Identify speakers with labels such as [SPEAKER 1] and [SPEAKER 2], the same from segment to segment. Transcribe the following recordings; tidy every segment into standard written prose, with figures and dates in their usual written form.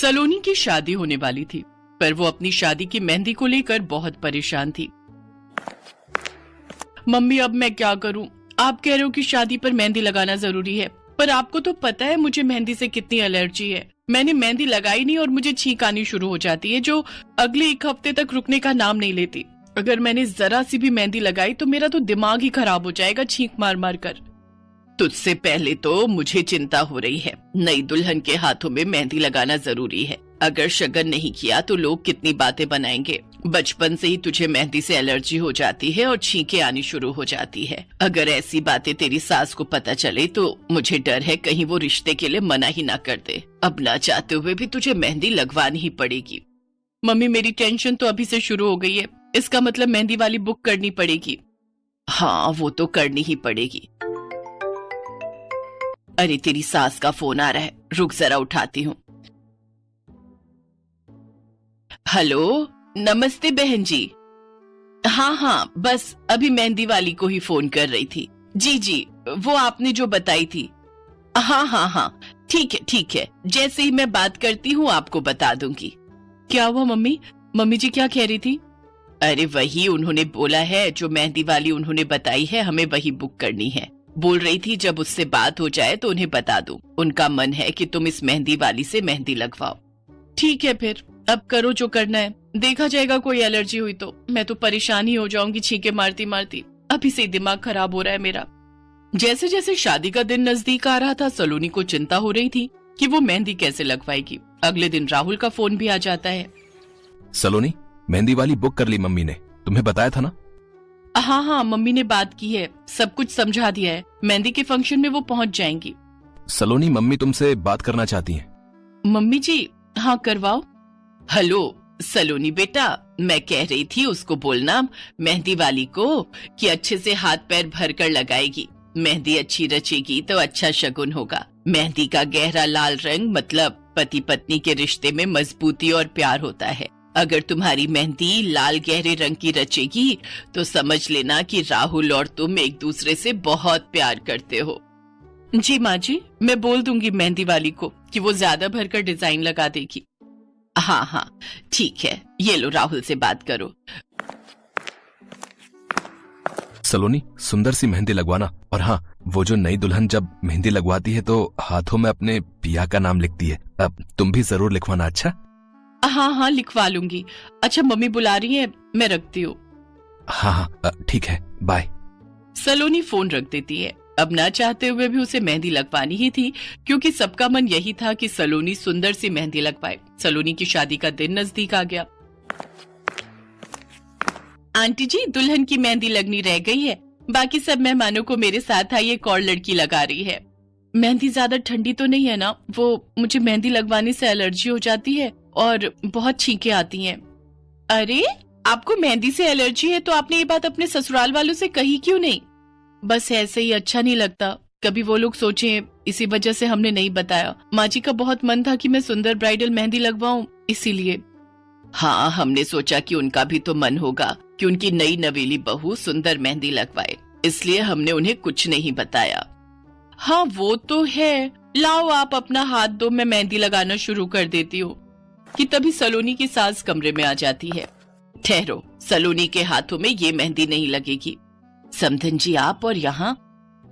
[SPEAKER 1] सलोनी की शादी होने वाली थी, पर वो अपनी शादी की मेहंदी को लेकर बहुत परेशान थी। मम्मी अब मैं क्या करूं? आप कह रहे हो कि शादी पर मेहंदी लगाना जरूरी है, पर आपको तो पता है मुझे मेहंदी से कितनी एलर्जी है। मैंने मेहंदी लगाई नहीं और मुझे छींक आनी शुरू हो जाती है, जो अगले 1 हफ्ते तक रुकने का नाम नहीं लेती। अगर मैंने जरा सी भी मेहंदी लगाई तो मेरा तो दिमाग ही खराब हो जाएगा छींक मार मार कर। तुझसे पहले तो मुझे चिंता हो रही है। नई दुल्हन के हाथों में मेहंदी लगाना जरूरी है। अगर शगन नहीं किया तो लोग कितनी बातें बनाएंगे। बचपन से ही तुझे मेहंदी से एलर्जी हो जाती है और छींकें आनी शुरू हो जाती है। अगर ऐसी बातें तेरी सास को पता चले तो मुझे डर है कहीं वो रिश्ते के लिए मना ही ना कर दे। अब ना चाहते हुए भी तुझे मेहंदी लगवानी ही पड़ेगी। मम्मी मेरी टेंशन तो अभी से शुरू हो गई है। इसका मतलब मेहंदी वाली बुक करनी पड़ेगी। हाँ वो तो करनी ही पड़ेगी। अरे तेरी सास का फोन आ रहा है, रुक जरा उठाती हूँ। हेलो, नमस्ते बहन जी। हाँ बस अभी मेहंदी वाली को ही फोन कर रही थी। जी वो आपने जो बताई थी। हाँ ठीक है, जैसे ही मैं बात करती हूँ आपको बता दूंगी। क्या हुआ मम्मी? मम्मी जी क्या कह रही थी? अरे वही उन्होंने बोला है, जो मेहंदी वाली उन्होंने बताई है हमें वही बुक करनी है। बोल रही थी जब उससे बात हो जाए तो उन्हें बता दूं। उनका मन है कि तुम इस मेहंदी वाली से मेहंदी लगवाओ। ठीक है फिर, अब करो जो करना है, देखा जाएगा। कोई एलर्जी हुई तो मैं तो परेशान ही हो जाऊंगी छींके मारती मारती। अभी से दिमाग खराब हो रहा है मेरा। जैसे जैसे शादी का दिन नजदीक आ रहा था, सलोनी को चिंता हो रही थी कि वो मेहंदी कैसे लगवाएगी। अगले दिन राहुल का फोन भी आ जाता है।
[SPEAKER 2] सलोनी, मेहंदी वाली बुक कर ली मम्मी ने, तुम्हें बताया था ना?
[SPEAKER 1] हाँ मम्मी ने बात की है, सब कुछ समझा दिया है। मेहंदी के फंक्शन में वो पहुंच जाएंगी।
[SPEAKER 2] सलोनी, मम्मी तुमसे बात करना चाहती हैं।
[SPEAKER 1] मम्मी जी? हाँ करवाओ। हेलो सलोनी बेटा, मैं कह रही थी उसको बोलना मेहंदी वाली को कि अच्छे से हाथ पैर भर कर लगाएगी। मेहंदी अच्छी रचेगी तो अच्छा शगुन होगा। मेहंदी का गहरा लाल रंग मतलब पति पत्नी के रिश्ते में मजबूती और प्यार होता है। अगर तुम्हारी मेहंदी लाल गहरे रंग की रचेगी तो समझ लेना कि राहुल और तुम एक दूसरे से बहुत प्यार करते हो। जी माँ जी, मैं बोल दूंगी मेहंदी वाली को कि वो ज्यादा भरकर डिजाइन लगा देगी। हाँ ठीक है, ये लो राहुल से बात करो।
[SPEAKER 2] सलोनी, सुंदर सी मेहंदी लगवाना। और हाँ, वो जो नई दुल्हन जब मेहंदी लगवाती है तो हाथों में अपने पिया का नाम लिखती है। अब तुम भी जरूर लिखवाना। अच्छा?
[SPEAKER 1] हाँ लिखवा लूंगी। अच्छा मम्मी बुला रही है, मैं रखती हूँ।
[SPEAKER 2] हाँ ठीक है, बाय।
[SPEAKER 1] सलोनी फोन रख देती है। अब ना चाहते हुए भी उसे मेहंदी लगवानी ही थी, क्योंकि सबका मन यही था कि सलोनी सुंदर सी मेहंदी लगवाए। सलोनी की शादी का दिन नजदीक आ गया। आंटी जी, दुल्हन की मेहंदी लगनी रह गई है। बाकी सब मेहमानों को मेरे साथ आई एक और लड़की लगा रही है। मेहंदी ज्यादा ठंडी तो नहीं है ना? वो मुझे मेहंदी लगवाने से एलर्जी हो जाती है और बहुत छींकें आती हैं। अरे आपको मेहंदी से एलर्जी है तो आपने ये बात अपने ससुराल वालों से कही क्यों नहीं? बस ऐसे ही अच्छा नहीं लगता, कभी वो लोग सोचें, इसी वजह से हमने नहीं बताया। माँ जी का बहुत मन था कि मैं सुंदर ब्राइडल मेहंदी लगवाऊं, इसीलिए। हाँ, हमने सोचा कि उनका भी तो मन होगा कि उनकी नई नवेली बहू सुंदर मेहंदी लगवाए, इसलिए हमने उन्हें कुछ नहीं बताया। हाँ वो तो है। लाओ आप अपना हाथ दो, मैं मेहंदी लगाना शुरू कर देती हूँ। कि तभी सलोनी की सास कमरे में आ जाती है। ठहरो, सलोनी के हाथों में ये मेहंदी नहीं लगेगी। समधन जी आप और यहाँ?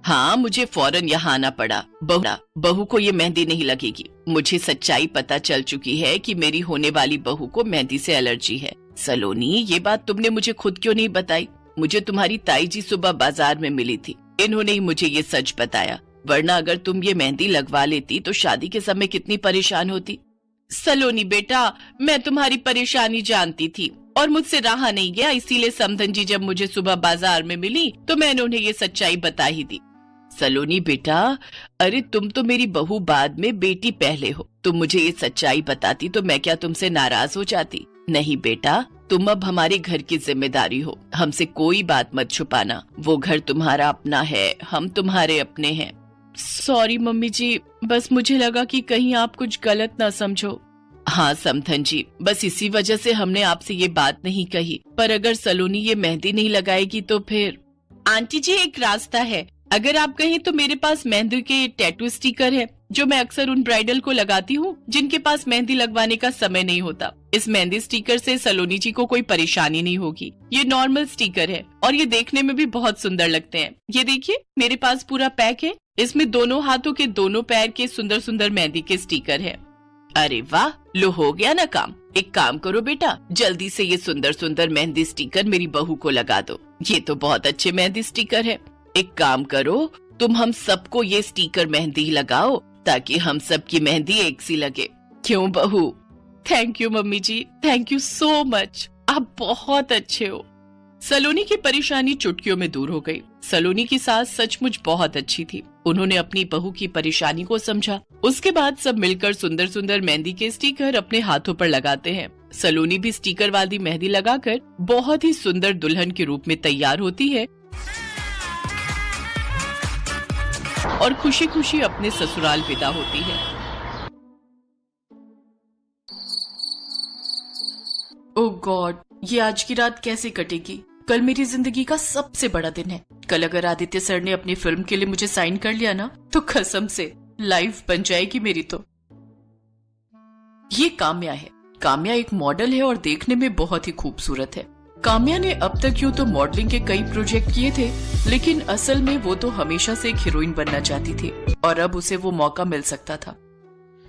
[SPEAKER 1] हाँ, मुझे फौरन यहाँ आना पड़ा। बहू को ये मेहंदी नहीं लगेगी। मुझे सच्चाई पता चल चुकी है कि मेरी होने वाली बहू को मेहंदी से एलर्जी है। सलोनी, ये बात तुमने मुझे खुद क्यों नहीं बताई? मुझे तुम्हारी ताई जी सुबह बाजार में मिली थी, इन्होंने ही मुझे ये सच बताया। वरना अगर तुम ये मेहंदी लगवा लेती तो शादी के समय कितनी परेशान होती। सलोनी बेटा, मैं तुम्हारी परेशानी जानती थी और मुझसे रहा नहीं गया, इसीलिए समधन जी जब मुझे सुबह बाजार में मिली तो मैंने उन्हें ये सच्चाई बता ही दी। सलोनी बेटा, अरे तुम तो मेरी बहू बाद में, बेटी पहले हो। तुम मुझे ये सच्चाई बताती तो मैं क्या तुमसे नाराज हो जाती? नहीं बेटा, तुम अब हमारे घर की जिम्मेदारी हो, हमसे कोई बात मत छुपाना। वो घर तुम्हारा अपना है, हम तुम्हारे अपने हैं। सॉरी मम्मी जी, बस मुझे लगा कि कहीं आप कुछ गलत ना समझो। हाँ समधन जी, बस इसी वजह से हमने आपसे ये बात नहीं कही। पर अगर सलोनी ये मेहंदी नहीं लगाएगी तो फिर? आंटी जी एक रास्ता है, अगर आप कहें तो मेरे पास मेहंदी के टैटू स्टिकर है जो मैं अक्सर उन ब्राइडल को लगाती हूँ जिनके पास मेहंदी लगवाने का समय नहीं होता। इस मेहंदी स्टिकर से सलोनी जी को कोई परेशानी नहीं होगी। ये नॉर्मल स्टिकर है और ये देखने में भी बहुत सुंदर लगते हैं। ये देखिए मेरे पास पूरा पैक है। इसमें दोनों हाथों के दोनों पैर के सुंदर सुंदर मेहंदी के स्टिकर है। अरे वाह, लो हो गया ना काम। एक काम करो बेटा, जल्दी से ये सुंदर सुंदर मेहंदी स्टिकर मेरी बहू को लगा दो। ये तो बहुत अच्छे मेहंदी स्टिकर है। एक काम करो, तुम हम सबको ये स्टिकर मेहंदी लगाओ ताकि हम सबकी मेहंदी एक सी लगे। क्यों बहू? Thank you mummy ji, thank you so much. आप बहुत अच्छे हो। सलोनी की परेशानी चुटकियों में दूर हो गई। सलोनी की सास सचमुच बहुत अच्छी थी। उन्होंने अपनी बहू की परेशानी को समझा। उसके बाद सब मिलकर सुंदर सुंदर मेहंदी के स्टिकर अपने हाथों पर लगाते हैं। सलोनी भी स्टिकर वाली मेहंदी लगाकर बहुत ही सुंदर दुल्हन के रूप में तैयार होती है और खुशी खुशी अपने ससुराल विदा होती है। ओह गॉड, ये आज की रात कैसे कटेगी? कल मेरी जिंदगी का सबसे बड़ा दिन है। कल अगर आदित्य सर ने अपनी फिल्म के लिए मुझे साइन कर लिया ना, तो कसम से लाइफ बन जाएगी मेरी। तो ये काम्या है। काम्या एक मॉडल है और देखने में बहुत ही खूबसूरत है। काम्या ने अब तक यूं तो मॉडलिंग के कई प्रोजेक्ट किए थे, लेकिन असल में वो तो हमेशा से एक हीरोइन बनना चाहती थी और अब उसे वो मौका मिल सकता था।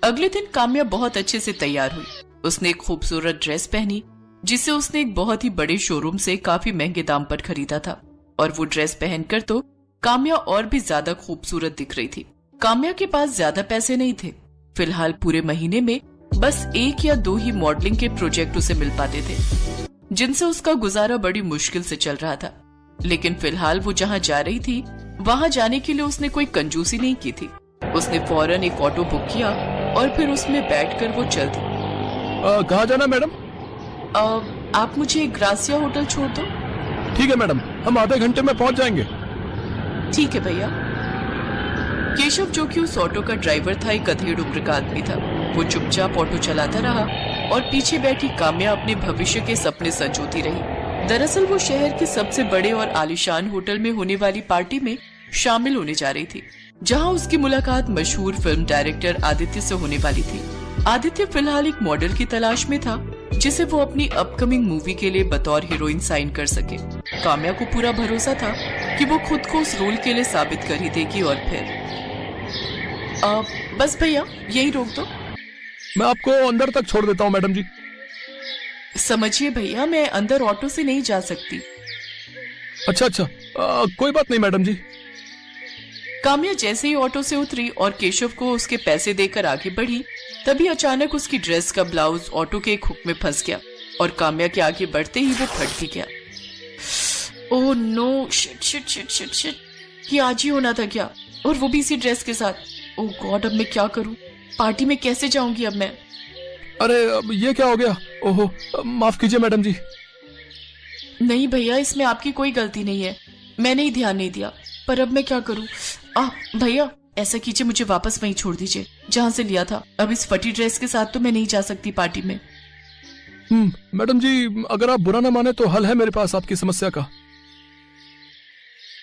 [SPEAKER 1] अगले दिन काम्या बहुत अच्छे से तैयार हुई। उसने एक खूबसूरत ड्रेस पहनी जिसे उसने एक बहुत ही बड़े शोरूम से काफी महंगे दाम पर खरीदा था, और वो ड्रेस पहनकर तो काम्या और भी ज्यादा खूबसूरत दिख रही थी। काम्या के पास ज्यादा पैसे नहीं थे। फिलहाल पूरे महीने में बस 1 या 2 ही मॉडलिंग के प्रोजेक्ट उसे मिल पाते थे, जिनसे उसका गुजारा बड़ी मुश्किल से चल रहा था। लेकिन फिलहाल वो जहाँ जा रही थी वहाँ जाने के लिए उसने कोई कंजूसी नहीं की थी। उसने फौरन एक ऑटो बुक किया और फिर उसमें बैठकर वो चल दी।
[SPEAKER 2] कहाँ जाना मैडम?
[SPEAKER 1] आप मुझे ग्रासिया होटल छोड़ दो।
[SPEAKER 2] ठीक है मैडम, हम आधे घंटे में पहुंच जाएंगे।
[SPEAKER 1] ठीक है भैया। केशव, जो कि उस ऑटो का ड्राइवर था, एक अधेड़ उम्र का आदमी था। वो चुपचाप ऑटो चलाता रहा और पीछे बैठी काम्या अपने भविष्य के सपने संजोती रही। दरअसल वो शहर के सबसे बड़े और आलीशान होटल में होने वाली पार्टी में शामिल होने जा रही थी, जहां उसकी मुलाकात मशहूर फिल्म डायरेक्टर आदित्य से होने वाली थी। आदित्य फिलहाल एक मॉडल की तलाश में था जिसे वो अपनी अपकमिंग मूवी के लिए बतौर हीरोइन साइन कर सके। काम्या को पूरा भरोसा था कि वो खुद को उस रोल के लिए साबित कर ही देगी। और फिर बस भैया, यही रोक दो।
[SPEAKER 2] मैं आपको अंदर तक छोड़ देता हूँ मैडम जी।
[SPEAKER 1] समझिए भैया, मैं अंदर ऑटो से नहीं जा सकती।
[SPEAKER 2] अच्छा, कोई बात नहीं मैडम जी।
[SPEAKER 1] काम्या जैसे ही ऑटो से उतरी और केशव को उसके पैसे देकर आगे बढ़ी, तभी अचानक उसकी ड्रेस का ब्लाउज ऑटो के एक हुक में फंस गया और काम्या के आगे बढ़ते ही वो फट भी गया। Oh no, shit shit shit shit shit, ये आज ही होना था क्या? और वो भी इसी ड्रेस के साथ। ओह गॉड, अब मैं क्या करूं? पार्टी में कैसे जाऊंगी अब मैं?
[SPEAKER 2] अरे अब ये क्या हो गया? ओहो, माफ कीजिए मैडम जी।
[SPEAKER 1] नहीं भैया, इसमें आपकी कोई गलती नहीं है। मैंने ही ध्यान नहीं दिया। पर अब मैं क्या करूं? भैया ऐसा कीजिए, मुझे वापस वहीं छोड़ दीजिए जहां से लिया था। अब इस फटी ड्रेस के साथ तो मैं नहीं जा सकती पार्टी में।
[SPEAKER 2] मैडम जी, अगर आप बुरा ना माने तो हल है मेरे पास आपकी समस्या का।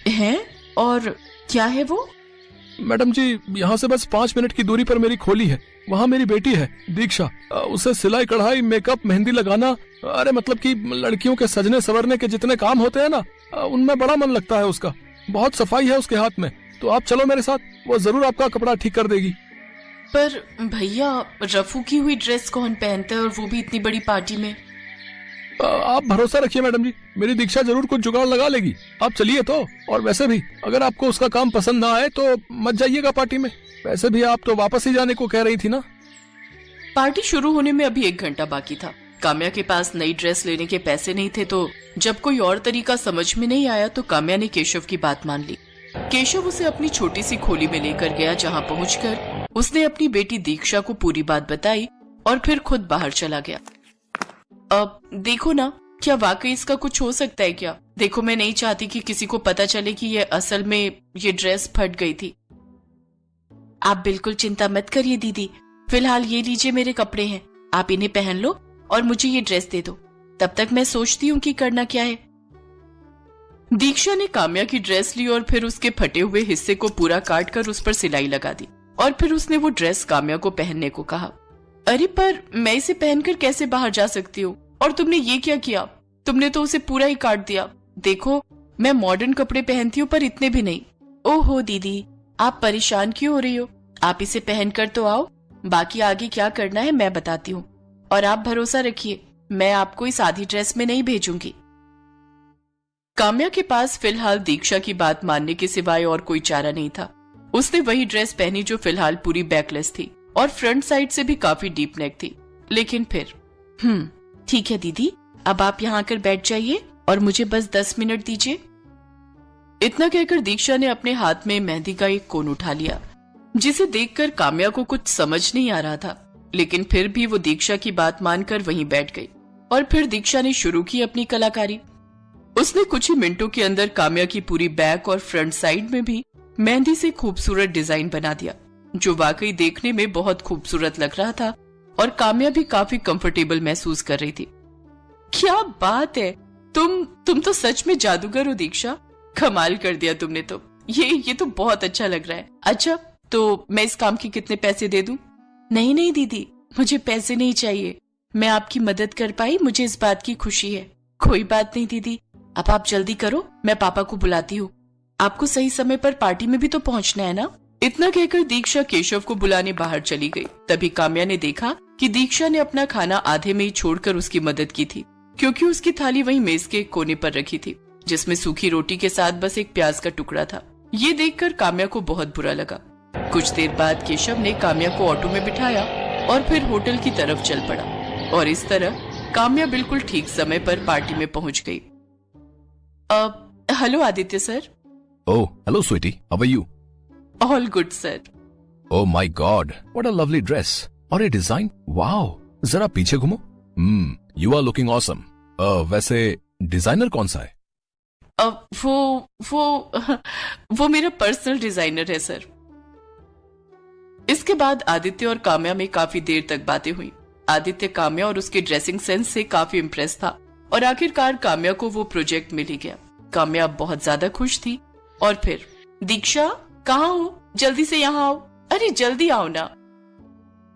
[SPEAKER 1] है? और क्या है वो?
[SPEAKER 2] मैडम जी, यहाँ से बस 5 मिनट की दूरी पर मेरी खोली है। वहाँ मेरी बेटी है दीक्षा। उसे सिलाई कढ़ाई, मेकअप, मेहंदी लगाना, अरे मतलब कि लड़कियों के सजने संवरने के जितने काम होते हैं ना, उनमें बड़ा मन लगता है उसका। बहुत सफाई है उसके हाथ में। तो आप चलो मेरे साथ, वो जरूर आपका कपड़ा ठीक कर देगी।
[SPEAKER 1] पर भैया, रफू की हुई ड्रेस कौन पहनता है, और वो भी इतनी बड़ी पार्टी में?
[SPEAKER 2] आप भरोसा रखिए मैडम जी, मेरी दीक्षा जरूर कुछ जुगाड़ लगा लेगी। आप चलिए तो। और वैसे भी अगर आपको उसका काम पसंद ना आए तो मत जाइएगा पार्टी में। वैसे भी आप तो वापस ही जाने को कह रही थी ना।
[SPEAKER 1] पार्टी शुरू होने में अभी 1 घंटा बाकी था। काम्या के पास नई ड्रेस लेने के पैसे नहीं थे, तो जब कोई और तरीका समझ में नहीं आया तो काम्या ने केशव की बात मान ली। केशव उसे अपनी छोटी सी खोली में लेकर गया, जहाँ पहुंचकर उसने अपनी बेटी दीक्षा को पूरी बात बताई और फिर खुद बाहर चला गया। अब देखो ना, क्या वाकई इसका कुछ हो सकता है क्या? देखो, मैं नहीं चाहती कि किसी को पता चले कि ये असल में ये ड्रेस फट गई थी। आप बिल्कुल चिंता मत करिए दीदी, फिलहाल ये लीजिए मेरे कपड़े हैं, आप इन्हें पहन लो और मुझे ये ड्रेस दे दो। तब तक मैं सोचती हूँ कि करना क्या है। दीक्षा ने काम्या की ड्रेस ली और फिर उसके फटे हुए हिस्से को पूरा काट कर उस पर सिलाई लगा दी और फिर उसने वो ड्रेस काम्या को पहनने को कहा। अरे पर मैं इसे पहनकर कैसे बाहर जा सकती हूँ? और तुमने ये क्या किया? तुमने तो उसे पूरा ही काट दिया। देखो, मैं मॉडर्न कपड़े पहनती हूँ पर इतने भी नहीं। ओहो दीदी, आप परेशान क्यों हो रही हो? आप इसे पहनकर तो आओ, बाकी आगे क्या करना है मैं बताती हूँ। और आप भरोसा रखिए, मैं आपको इस आधी ड्रेस में नहीं भेजूंगी। काम्या के पास फिलहाल दीक्षा की बात मानने के सिवाय और कोई चारा नहीं था। उसने वही ड्रेस पहनी जो फिलहाल पूरी बैकलेस थी और फ्रंट साइड से भी काफी डीप नेक थी। लेकिन फिर ठीक है दीदी, अब आप यहाँ आकर बैठ जाइए और मुझे बस 10 मिनट दीजिए। इतना कहकर दीक्षा ने अपने हाथ में मेहंदी का एक कोन उठा लिया, जिसे देखकर काम्या को कुछ समझ नहीं आ रहा था। लेकिन फिर भी वो दीक्षा की बात मानकर वहीं बैठ गई और फिर दीक्षा ने शुरू की अपनी कलाकारी। उसने कुछ ही मिनटों के अंदर काम्या की पूरी बैक और फ्रंट साइड में भी मेहंदी से खूबसूरत डिजाइन बना दिया, जो वाकई देखने में बहुत खूबसूरत लग रहा था और काम्या भी काफी कंफर्टेबल महसूस कर रही थी। क्या बात है, तुम तो सच में जादूगर हो दीक्षा। कमाल कर दिया तुमने तो। ये तो बहुत अच्छा लग रहा है। अच्छा, तो मैं इस काम के कितने पैसे दे दूं? नहीं दीदी, मुझे पैसे नहीं चाहिए। मैं आपकी मदद कर पाई, मुझे इस बात की खुशी है। कोई बात नहीं दीदी, अब आप जल्दी करो, मैं पापा को बुलाती हूँ। आपको सही समय पर पार्टी में भी तो पहुँचना है ना। इतना कहकर दीक्षा केशव को बुलाने बाहर चली गई। तभी काम्या ने देखा कि दीक्षा ने अपना खाना आधे में ही छोड़कर उसकी मदद की थी, क्योंकि उसकी थाली वहीं मेज के कोने पर रखी थी, जिसमें सूखी रोटी के साथ बस एक प्याज का टुकड़ा था। ये देखकर काम्या को बहुत बुरा लगा। कुछ देर बाद केशव ने काम्या को ऑटो में बिठाया और फिर होटल की तरफ चल पड़ा और इस तरह काम्या बिल्कुल ठीक समय पर पार्टी में पहुंच गई। Hello Aditya sir.
[SPEAKER 2] Oh, hello sweetie, how are you?
[SPEAKER 1] All good sir.
[SPEAKER 2] Oh my god, what a lovely dress और ये डिजाइन, वाओ। जरा पीछे घूमो। यू आर लुकिंग ऑसम। वैसे डिजाइनर कौन सा है?
[SPEAKER 1] वो मेरा पर्सनल डिजाइनर है सर। इसके बाद आदित्य और काम्या में काफी देर तक बातें हुई। आदित्य काम्या और उसके ड्रेसिंग सेंस से काफी इम्प्रेस था और आखिरकार काम्या को वो प्रोजेक्ट मिल ही गया। काम्या अब बहुत ज्यादा खुश थी। और फिर, दीक्षा कहाँ हो? जल्दी से यहाँ आओ। अरे जल्दी आओ ना।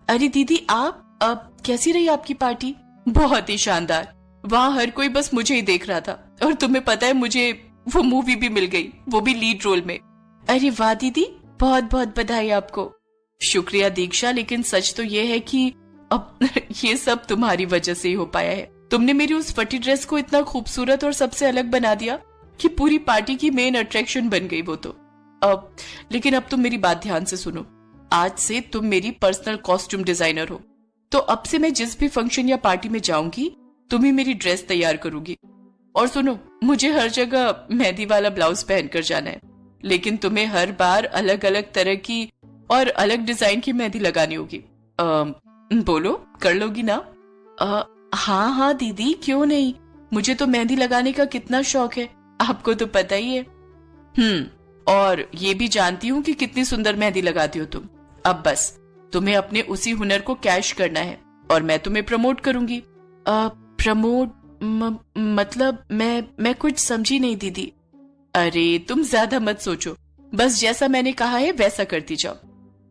[SPEAKER 1] अरे दीदी, आप अब कैसी रही आपकी पार्टी? बहुत ही शानदार। वहाँ हर कोई बस मुझे ही देख रहा था और तुम्हें पता है मुझे वो मूवी भी मिल गई, वो भी लीड रोल में। अरे वाह दीदी, बहुत बहुत बधाई आपको। शुक्रिया दीक्षा, लेकिन सच तो ये है कि अब ये सब तुम्हारी वजह से ही हो पाया है। तुमने मेरी उस फटी ड्रेस को इतना खूबसूरत और सबसे अलग बना दिया कि पूरी पार्टी की मेन अट्रैक्शन बन गई वो तो। लेकिन अब तुम मेरी बात ध्यान से सुनो। आज से तुम मेरी पर्सनल कॉस्ट्यूम डिजाइनर हो, तो अब से मैं जिस भी फंक्शन या पार्टी में जाऊंगी तुम ही मेरी ड्रेस तैयार करोगी। और सुनो, मुझे हर जगह मेहंदी वाला ब्लाउज पहनकर जाना है, लेकिन तुम्हें हर बार अलग अलग तरह की और अलग डिजाइन की मेहंदी लगानी होगी। बोलो, कर लोगी ना? हाँ दीदी, क्यों नहीं। मुझे तो मेहंदी लगाने का कितना शौक है, आपको तो पता ही है। और ये भी जानती हूँ कि कितनी सुंदर मेहंदी लगाती हो तुम। अब बस तुम्हें अपने उसी हुनर को कैश करना है और मैं तुम्हें प्रमोट करूंगी। प्रमोट मतलब मैं कुछ समझी नहीं दीदी। अरे तुम ज्यादा मत सोचो, बस जैसा मैंने कहा है वैसा करती जाओ।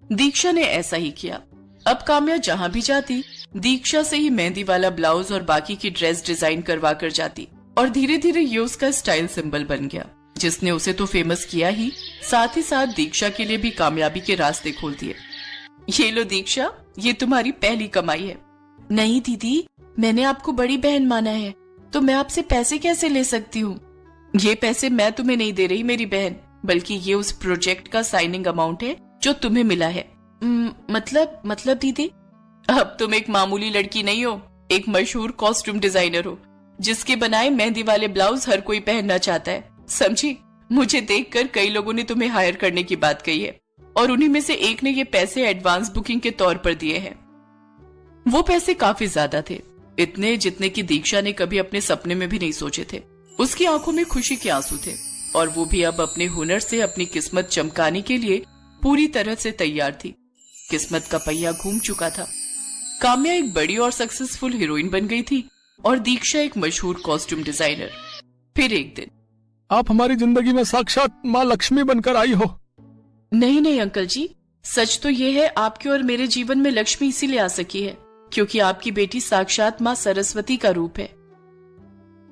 [SPEAKER 1] दीक्षा ने ऐसा ही किया। अब काम्या जहाँ भी जाती दीक्षा से ही मेहंदी वाला ब्लाउज और बाकी की ड्रेस डिजाइन करवा कर जाती और धीरे धीरे ये उसका स्टाइल सिंबल बन गया, जिसने उसे तो फेमस किया ही, साथ ही साथ दीक्षा के लिए भी कामयाबी के रास्ते खोल दिए। ये लो दीक्षा, ये तुम्हारी पहली कमाई है। नहीं दीदी, मैंने आपको बड़ी बहन माना है, तो मैं आपसे पैसे कैसे ले सकती हूँ? ये पैसे मैं तुम्हें नहीं दे रही मेरी बहन, बल्कि ये उस प्रोजेक्ट का साइनिंग अमाउंट है जो तुम्हें मिला है। मतलब दीदी, अब तुम एक मामूली लड़की नहीं हो, एक मशहूर कॉस्ट्यूम डिजाइनर हो, जिसके बनाए मेहंदी वाले ब्लाउज हर कोई पहनना चाहता है, समझी? मुझे देखकर कई लोगों ने तुम्हें हायर करने की बात कही है और उन्हीं में से एक ने ये पैसे एडवांस बुकिंग के तौर पर दिए हैं। वो पैसे काफी ज्यादा थे, इतने जितने की दीक्षा ने कभी अपने सपने में भी नहीं सोचे थे। उसकी आंखों में खुशी के आंसू थे और वो भी अब अपने हुनर से अपनी किस्मत चमकाने के लिए पूरी तरह से तैयार थी। किस्मत का पहिया घूम चुका था। काम्या एक बड़ी और सक्सेसफुल हीरोइन बन गई थी और दीक्षा एक मशहूर कॉस्ट्यूम डिजाइनर। फिर एक दिन,
[SPEAKER 2] आप हमारी जिंदगी में साक्षात माँ लक्ष्मी बनकर आई हो।
[SPEAKER 1] नहीं नहीं अंकल जी, सच तो ये है आपके और मेरे जीवन में लक्ष्मी इसीलिए आ सकी है क्योंकि आपकी बेटी साक्षात माँ सरस्वती का रूप है।